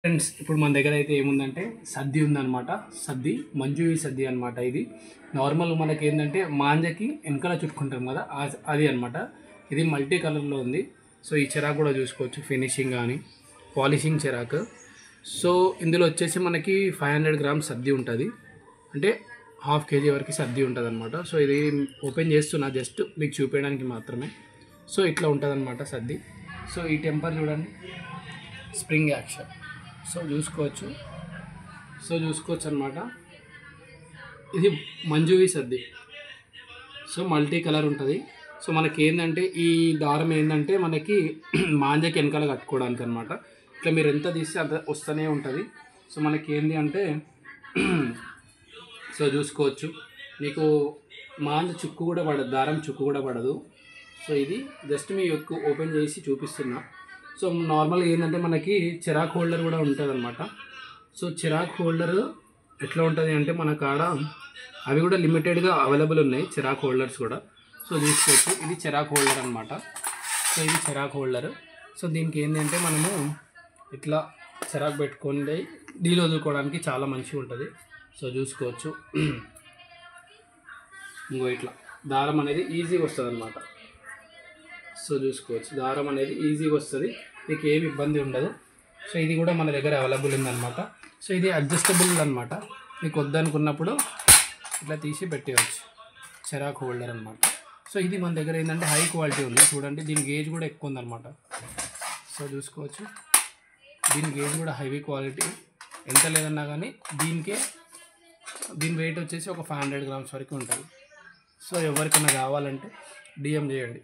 Friends ఇప్పుడు మన దగ్గర అయితే ఏముందంటే సద్ది ఉందన్నమాట. సద్ది మంజువి సద్ది అనమాట. ఇది నార్మల్ మనకి ఏంటంటే మాంజకి వెనకాల చుట్టుకుంటాం కదా, అది అనమాట. ఇది మల్టీ కలర్లో ఉంది. సో ఈ చెరాకు కూడా చూసుకోవచ్చు, ఫినిషింగ్ కానీ పాలిషింగ్ చెరాకు. సో ఇందులో వచ్చేసి మనకి 500 గ్రామ్స్ సద్ది ఉంటుంది, అంటే ½ kg వరకు సద్ది ఉంటుంది అనమాట. సో ఇది ఓపెన్ చేస్తున్నా జస్ట్ మీకు చూపించడానికి మాత్రమే. సో ఇట్లా ఉంటుంది అనమాట సద్ది. సో ఈ టెంపర్ చూడండి, స్ప్రింగ్ యాక్షన్. సో చూసుకోవచ్చు అనమాట. ఇది మంజువి సద్ది. సో మల్టీ కలర్ ఉంటుంది. సో మనకి ఏంటంటే ఈ దారం ఏంటంటే మనకి మాంజకి వెనకాల కట్టుకోవడానికి అనమాట. ఇట్లా మీరు ఎంత తీస్తే అంత వస్తూనే ఉంటుంది. సో మనకి ఏంటి అంటే సో చూసుకోవచ్చు, మీకు మాంజ చుక్కు కూడా పడదు, దారం చుక్కు కూడా పడదు. సో ఇది జస్ట్ మీ యొక్క ఓపెన్ చేసి చూపిస్తున్నా. సో నార్మల్గా ఏంటంటే మనకి చిరాక్ హోల్డర్ కూడా ఉంటుంది అనమాట. సో చిరాక్ హోల్డర్ ఎట్లా ఉంటుంది అంటే మన కాడ అవి కూడా లిమిటెడ్గా అవైలబుల్ ఉన్నాయి, చిరాక్ హోల్డర్స్ కూడా. సో చూసుకోవచ్చు, ఇది చిరాక్ హోల్డర్ అనమాట. సో ఇది చిరాక్ హోల్డర్. సో దీనికి ఏంటంటే మనము ఇట్లా చిరాకు పెట్టుకొని డీలో వదులుకోవడానికి చాలా మంచిగా ఉంటుంది. సో చూసుకోవచ్చు, ఇంకో ఇట్లా దారం అనేది ఈజీగా వస్తుంది అనమాట. సో చూసుకోవచ్చు, దారం అనేది ఈజీగా వస్తుంది, మీకు ఏమి ఇబ్బంది ఉండదు. సో ఇది కూడా మన దగ్గర అవైలబుల్ ఉందన్నమాట. సో ఇది అడ్జస్టబుల్ అనమాట, మీకు వద్దనుకున్నప్పుడు ఇట్లా తీసి పెట్టవచ్చు, చెరాక్ హోల్డర్ అనమాట. సో ఇది మన దగ్గర ఏంటంటే హై క్వాలిటీ ఉంది చూడండి, దీని గేజ్ కూడా ఎక్కువ ఉందన్నమాట. సో చూసుకోవచ్చు, దీని గేజ్ కూడా హెవీ క్వాలిటీ. ఎంత లేదన్నా కానీ దీని వెయిట్ వచ్చేసి ఒక 500 గ్రామ్స్ వరకు ఉంటుంది. సో ఎవరికైనా కావాలంటే DM చేయండి.